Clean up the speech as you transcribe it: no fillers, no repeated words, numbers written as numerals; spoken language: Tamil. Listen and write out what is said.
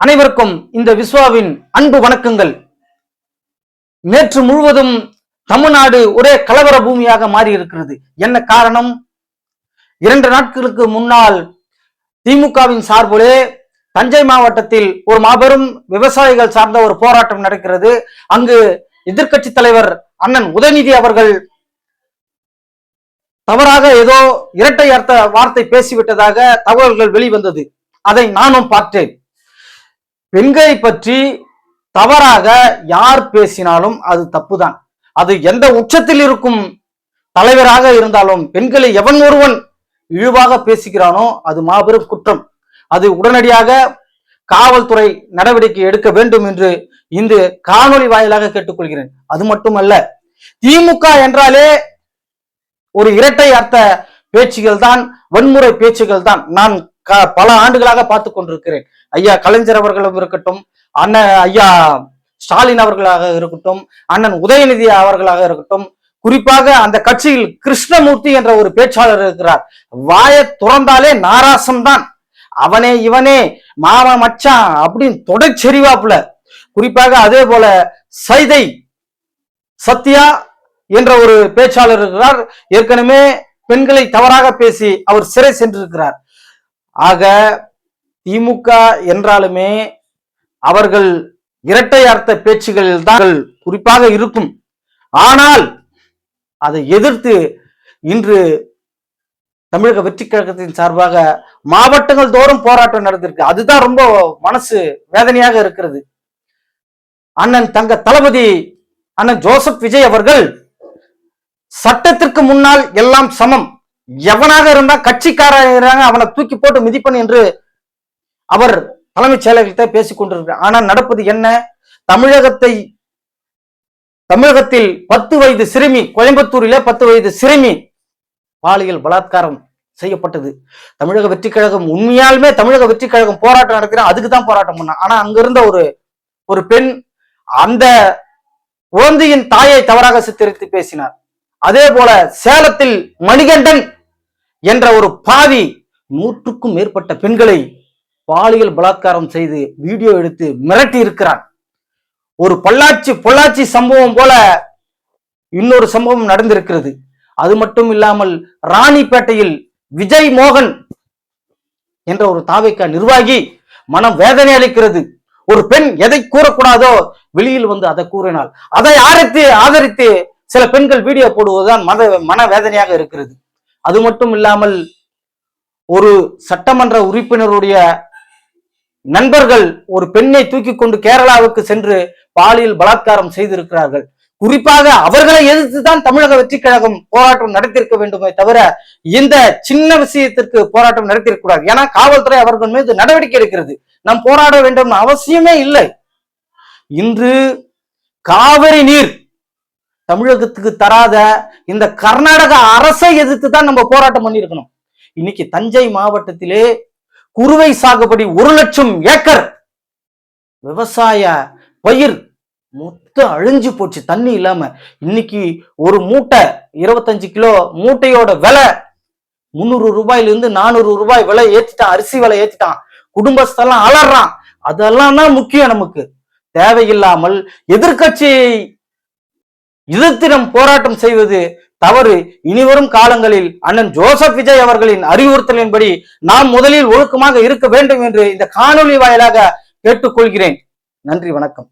அனைவருக்கும் இந்த விஸ்வாவின் அன்பு வணக்கங்கள். நேற்று முழுவதும் தமிழ்நாடு ஒரே கலவர பூமியாக மாறி இருக்கிறது. என்ன காரணம்? 2 நாட்களுக்கு முன்னால் திமுகவின் சார்பிலே தஞ்சை மாவட்டத்தில் ஒரு மாபெரும் விவசாயிகள் சார்ந்த ஒரு போராட்டம் நடக்கிறது. அங்கு எதிர்க்கட்சி தலைவர் அண்ணன் உதயநிதி அவர்கள் தவறாக ஏதோ இரட்டை அர்த்த வார்த்தை பேசிவிட்டதாக தகவல்கள் வெளிவந்தது. அதை நானும் பார்த்தேன். பெண்களை பற்றி தவறாக யார் பேசினாலும் அது தப்புதான். அது எந்த உச்சத்தில் இருக்கும் தலைவராக இருந்தாலும் பெண்களை எவன் ஒருவன் இழிவாக பேசுகிறானோ அது மாபெரும் குற்றம். அது உடனடியாக காவல்துறை நடவடிக்கை எடுக்க வேண்டும் என்று இந்த காணொளி வாயிலாக கேட்டுக்கொள்கிறேன். அது மட்டுமல்ல, திமுக என்றாலே ஒரு இரட்டை அர்த்த பேச்சுகள் தான், வன்முறை பேச்சுகள் தான். நான் பல ஆண்டுகளாக பார்த்து கொண்டிருக்கிறேன். ஐயா கலைஞர் அவர்களும் இருக்கட்டும், அண்ணன் ஐயா ஸ்டாலின் அவர்களாக இருக்கட்டும், அண்ணன் உதயநிதி அவர்களாக இருக்கட்டும், குறிப்பாக அந்த கட்சியில் கிருஷ்ணமூர்த்தி என்ற ஒரு பேச்சாளர் இருக்கிறார். வாயை துறந்தாலே நாராசம்தான். அவனே இவனே மாம மச்சான் அப்படின்னு தொடர்ச்செறிவாப்புல. குறிப்பாக அதே போல சைதை சத்யா என்ற ஒரு பேச்சாளர் இருக்கிறார். ஏற்கனவே பெண்களை தவறாக பேசி அவர் சிறை சென்றிருக்கிறார். ஆக திமுக என்றாலுமே அவர்கள் இரட்டை அர்த்த பேச்சுகளில் தான் குறிப்பாக இருக்கும். ஆனால் அதை எதிர்த்து இன்று தமிழக வெற்றி கழகத்தின் சார்பாக மாவட்டங்கள் தோறும் போராட்டம் நடந்திருக்கு. அதுதான் ரொம்ப மனசு வேதனையாக இருக்கிறது. அண்ணன் தங்க தளபதி அண்ணன் ஜோசப் விஜய் அவர்கள் சட்டத்திற்கு முன்னால் எல்லாம் சமம், எவனாக இருந்தா கட்சிக்காரங்க அவனை தூக்கி போட்டு மிதிப்பன் என்று அவர் தலைமைச் செயலகத்தை பேசிக் கொண்டிருக்கிறார். ஆனால் நடப்பது என்ன? தமிழகத்தில் 10 வயது சிறுமி, கோயம்புத்தூரிலே 10 வயது சிறுமி பாலியல் பலாத்காரம் செய்யப்பட்டது. தமிழக வெற்றி கழகம் உண்மையாலுமே தமிழக வெற்றி கழகம் போராட்டம் நடக்கிற அதுக்குதான் போராட்டம் பண்ண. ஆனா அங்க இருந்த ஒரு பெண் அந்த குழந்தையின் தாயை தவறாக சித்தரித்து பேசினார். அதே போல சேலத்தில் மணிகண்டன் என்ற ஒரு பாவி 100க்கும் மேற்பட்ட பெண்களை பாலியல் பலாத்காரம் செய்து வீடியோ எடுத்து மிரட்டி இருக்கிறான். ஒரு பொள்ளாச்சி சம்பவம் போல இன்னொரு சம்பவம் நடந்திருக்கிறது. அது மட்டும் இல்லாமல் ராணிப்பேட்டையில் விஜய் மோகன் என்ற ஒரு தாவேகா நிர்வாகி மனம் வேதனை அளிக்கிறது. ஒரு பெண் எதை கூறக்கூடாதோ வெளியில் வந்து அதை கூறினால் அதை ஆதரித்து சில பெண்கள் வீடியோ போடுவதுதான் மன வேதனையாக இருக்கிறது. அது மட்டும் இல்லாமல் ஒரு சட்டமன்ற உறுப்பினருடைய நண்பர்கள் ஒரு பெண்ணை தூக்கி கொண்டு கேரளாவுக்கு சென்று பாலியல் பலாத்காரம் செய்திருக்கிறார்கள். குறிப்பாக அவர்களை எதிர்த்துதான் தமிழக வெற்றி கழகம் போராட்டம் நடத்தியிருக்க வேண்டுமே தவிர இந்த சின்ன விஷயத்திற்கு போராட்டம் நடத்தியிருக்க கூடாது. ஏன்னா காவல்துறை அவர்கள் மீது நடவடிக்கை எடுக்கிறது. நாம் போராட வேண்டும் அவசியமே இல்லை. இன்று காவிரி நீர் தமிழகத்துக்கு தராத இந்த கர்நாடக அரசை எதிர்த்து தான் நம்ம போராட்டம் பண்ணியிருக்கணும். இன்னைக்கு தஞ்சை மாவட்டத்திலே குறுவை சாகுபடி 1 லட்சம் ஏக்கர் விவசாய பயிர் மொத்தம் அழிஞ்சு போச்சு, தண்ணி இல்லாம. இன்னைக்கு ஒரு மூட்டை 25 கிலோ மூட்டையோட விலை 300 ரூபாயிலிருந்து 400 ரூபாய் விலை ஏத்திட்டான். அரிசி விலை ஏத்திட்டான். குடும்பஸ்தெல்லாம் அலறான். அதெல்லாம் தான் முக்கியம். நமக்கு தேவையில்லாமல் எதிர்கட்சியை எதிர்த்து நம் போராட்டம் செய்வது தவறு. இனிவரும் காலங்களில் அண்ணன் ஜோசப் விஜய் அவர்களின் அறிவுறுத்தலின்படி நாம் முதலில் ஒழுக்கமாக இருக்க வேண்டும் என்று இந்த காணொலி வாயிலாக கேட்டுக்கொள்கிறேன். நன்றி, வணக்கம்.